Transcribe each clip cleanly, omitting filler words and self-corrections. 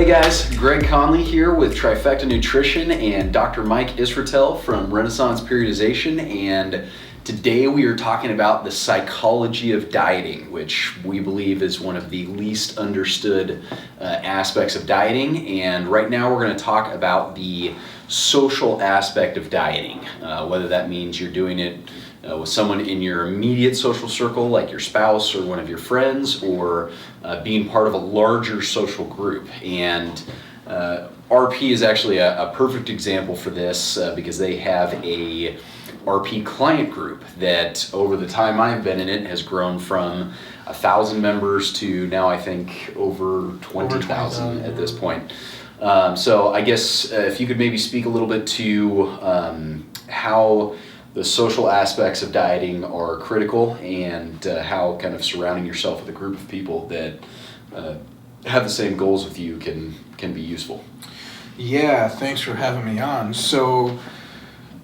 guys, Greg Conley here with Trifecta Nutrition and Dr. Mike Israetel from Renaissance Periodization, and today we are talking about the psychology of dieting, which we believe is one of the least understood aspects of dieting. And right now we're going to talk about the social aspect of dieting, whether that means you're doing it with someone in your immediate social circle, like your spouse or one of your friends, or being part of a larger social group. And RP is actually a perfect example for this because they have a RP client group that over the time I've been in it has grown from 1,000 members to now I think over 20,000 at this point. So I guess if you could maybe speak a little bit to how the social aspects of dieting are critical, and how kind of surrounding yourself with a group of people that have the same goals with you can be useful. Yeah, thanks for having me on. So,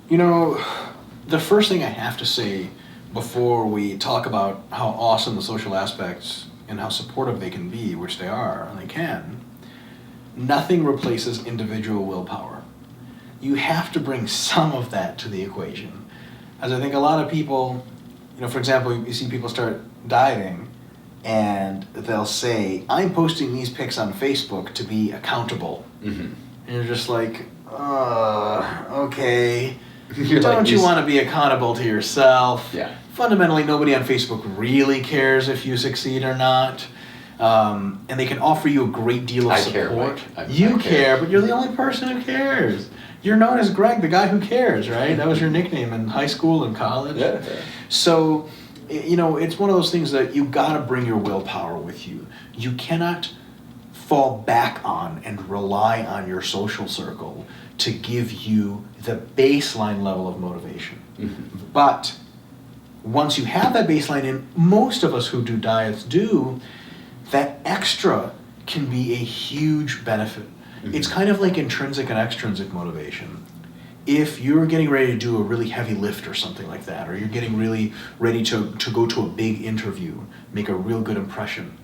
the first thing I have to say before we talk about how awesome the social aspects and how supportive they can be, which they are, and they can, nothing replaces individual willpower. You have to bring some of that to the equation. As I think a lot of people, for example, you see people start dieting and they'll say, I'm posting these pics on Facebook to be accountable. Mm-hmm. And you're just like, okay. Don't you want to be accountable to yourself? Yeah. Fundamentally, nobody on Facebook really cares if you succeed or not. And they can offer you a great deal of support. You care, but you're the only person who cares. You're known as Greg, the guy who cares, right? That was your nickname in high school and college. Yeah. So, it's one of those things that you got to bring your willpower with you. You cannot fall back on and rely on your social circle to give you the baseline level of motivation. Mm-hmm. But once you have that baseline, and most of us who do diets do, that extra can be a huge benefit. Mm-hmm. It's kind of like intrinsic and extrinsic motivation. If you're getting ready to do a really heavy lift or something like that, or you're getting really ready to go to a big interview, make a real good impression,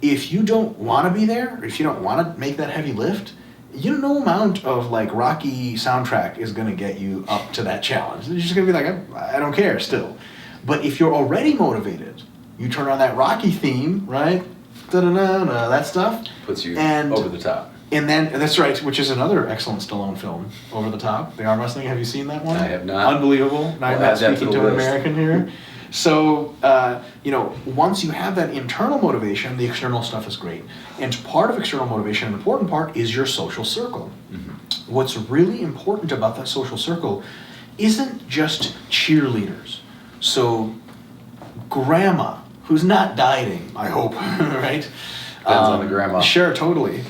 if you don't want to be there, or if you don't want to make that heavy lift, no amount of Rocky soundtrack is going to get you up to that challenge. You're just going to be like, I don't care still. But if you're already motivated, you turn on that Rocky theme, right? Da-da-da-da, that stuff. Puts you over the top. And then, that's right, which is another excellent Stallone film, Over the Top, the arm wrestling. Have you seen that one? I have not. Unbelievable. Now I'm not speaking to an American here. So, once you have that internal motivation, the external stuff is great. And part of external motivation, an important part, is your social circle. Mm-hmm. What's really important about that social circle isn't just cheerleaders. So, grandma, who's not dieting, I hope, right? Depends on the grandma. Sure, totally.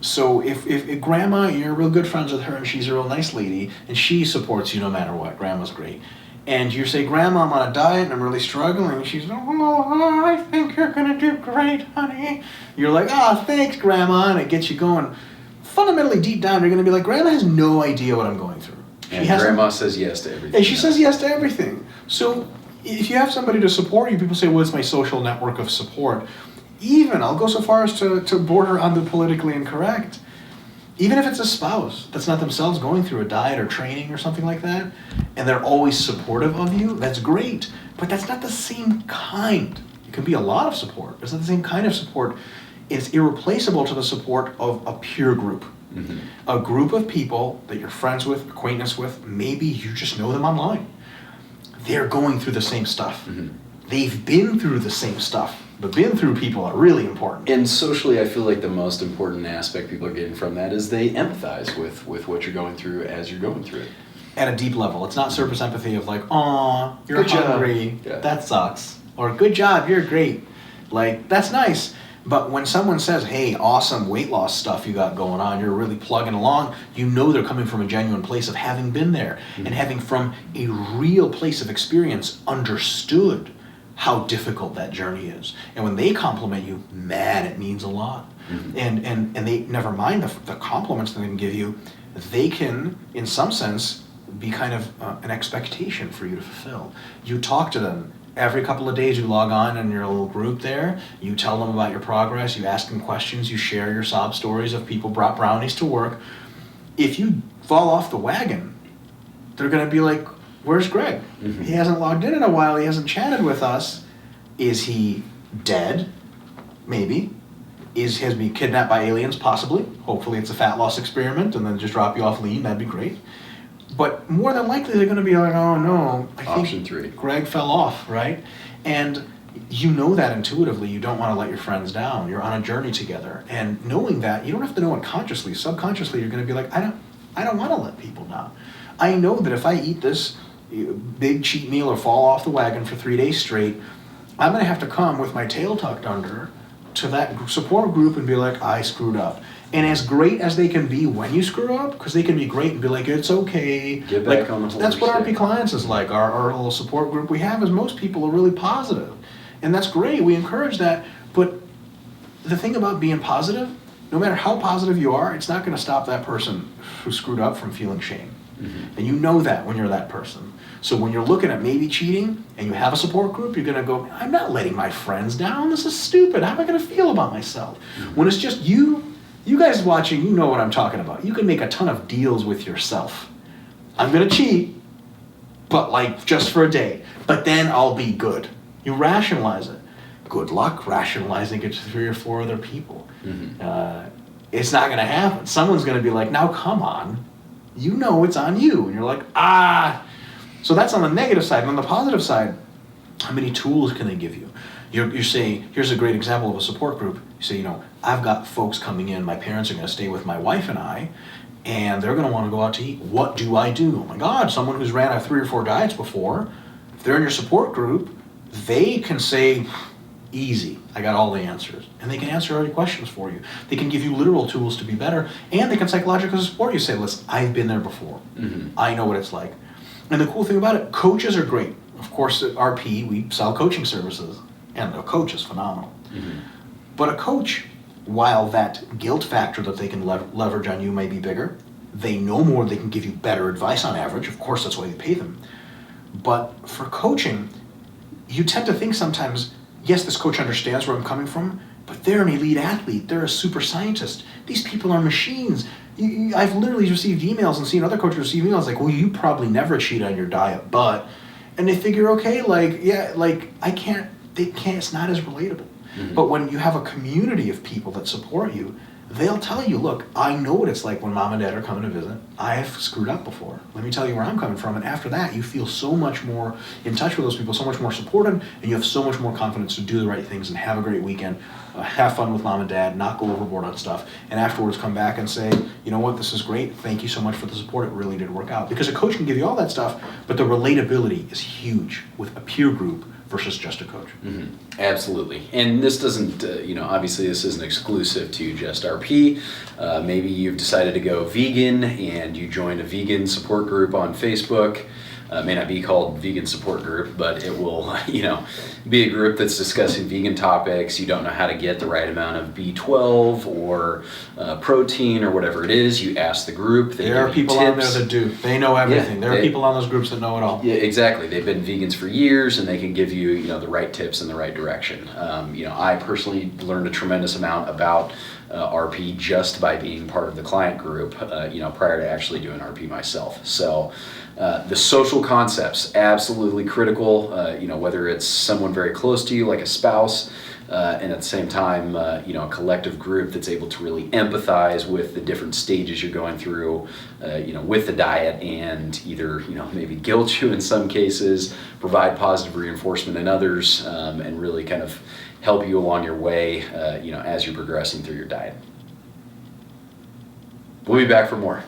So if grandma, you're real good friends with her and she's a real nice lady and she supports you no matter what, grandma's great. And you say, Grandma, I'm on a diet and I'm really struggling. And she's, oh, I think you're going to do great, honey. You're like, thanks, Grandma. And it gets you going. Fundamentally, deep down, you're going to be like, Grandma has no idea what I'm going through. And Grandma says yes to everything. And she says yes to everything. So if you have somebody to support you, people say, well, it's my social network of support. Even, I'll go so far as to border on the politically incorrect. Even if it's a spouse that's not themselves going through a diet or training or something like that, and they're always supportive of you, that's great. But that's not the same kind. It can be a lot of support. It's not the same kind of support. It's irreplaceable to the support of a peer group. Mm-hmm. A group of people that you're friends with, acquaintance with, maybe you just know them online. They're going through the same stuff. Mm-hmm. They've been through the same stuff. The been through people are really important. And socially, I feel like the most important aspect people are getting from that is they empathize with what you're going through as you're going through it. At a deep level. It's not surface empathy of like, aw, you're hungry, that sucks. Or good job, you're great. That's nice. But when someone says, hey, awesome weight loss stuff you got going on, you're really plugging along, they're coming from a genuine place of having been there. Mm-hmm. And having from a real place of experience understood how difficult that journey is. And when they compliment you, man, it means a lot. Mm-hmm. And they never mind the compliments that they can give you, they can, in some sense, be kind of an expectation for you to fulfill. You talk to them every couple of days you log on in your little group there, you tell them about your progress, you ask them questions, you share your sob stories of people brought brownies to work. If you fall off the wagon, they're going to be like, where's Greg? Mm-hmm. He hasn't logged in a while, he hasn't chatted with us. Is he dead? Maybe. Has he been kidnapped by aliens? Possibly. Hopefully it's a fat loss experiment and then just drop you off lean, that'd be great. But more than likely they're going to be like, oh no, I Option think 3. Greg fell off, right? And you know that intuitively. You don't want to let your friends down. You're on a journey together. And knowing that, you don't have to know it consciously. Subconsciously, you're going to be like, I don't want to let people down. I know that if I eat this big cheat meal or fall off the wagon for 3 days straight, I'm going to have to come with my tail tucked under to that support group and be like, I screwed up. And as great as they can be when you screw up, because they can be great and be like, it's okay. Get back on the horse. That's what RP Clients is like. Our little support group we have is most people are really positive. And that's great. We encourage that. But the thing about being positive, no matter how positive you are, it's not going to stop that person who screwed up from feeling shame. Mm-hmm. And you know that when you're that person. So when you're looking at maybe cheating and you have a support group, you're going to go, I'm not letting my friends down. This is stupid. How am I going to feel about myself? Mm-hmm. When it's just you guys watching, you know what I'm talking about. You can make a ton of deals with yourself. I'm going to cheat, but like just for a day. But then I'll be good. You rationalize it. Good luck rationalizing it to 3 or 4 other people. Mm-hmm. It's not going to happen. Someone's going to be like, now come on. You know it's on you. And you're like, So that's on the negative side. And on the positive side, how many tools can they give you? You're saying, here's a great example of a support group. You say, I've got folks coming in, my parents are going to stay with my wife and I, and they're going to want to go out to eat. What do I do? Oh my God, someone who's ran 3 or 4 diets before, if they're in your support group, they can say, easy, I got all the answers. And they can answer all your questions for you. They can give you literal tools to be better, and they can psychologically support you. Say, listen, I've been there before. Mm-hmm. I know what it's like. And the cool thing about it, coaches are great. Of course, at RP, we sell coaching services, and a coach is phenomenal. Mm-hmm. But a coach, while that guilt factor that they can leverage on you may be bigger, they know more, they can give you better advice on average. Of course, that's why you pay them. But for coaching, you tend to think sometimes, yes, this coach understands where I'm coming from, but they're an elite athlete. They're a super scientist. These people are machines. I've literally received emails and seen other coaches receive emails like, well, you probably never cheat on your diet, but, and they figure, okay, it's not as relatable. Mm-hmm. But when you have a community of people that support you, they'll tell you, look, I know what it's like when mom and dad are coming to visit. I've screwed up before. Let me tell you where I'm coming from. And after that, you feel so much more in touch with those people, so much more supported, and you have so much more confidence to do the right things and have a great weekend, have fun with mom and dad, not go overboard on stuff, and afterwards come back and say, you know what, this is great. Thank you so much for the support. It really did work out. Because a coach can give you all that stuff, but the relatability is huge with a peer group versus just a coach. Mm-hmm. Absolutely. And this doesn't, obviously this isn't exclusive to just RP. Maybe you've decided to go vegan and you joined a vegan support group on Facebook. May not be called vegan support group, but it will, be a group that's discussing vegan topics. You don't know how to get the right amount of B12 or protein or whatever it is. You ask the group. There are people on there that do. They know everything. There are people on those groups that know it all. Yeah, exactly. They've been vegans for years, and they can give you, the right tips in the right direction. I personally learned a tremendous amount about RP just by being part of the client group, prior to actually doing RP myself. So the social concepts, absolutely critical, whether it's someone very close to you, like a spouse, and at the same time, a collective group that's able to really empathize with the different stages you're going through, with the diet, and either, maybe guilt you in some cases, provide positive reinforcement in others, and really kind of help you along your way, as you're progressing through your diet. We'll be back for more.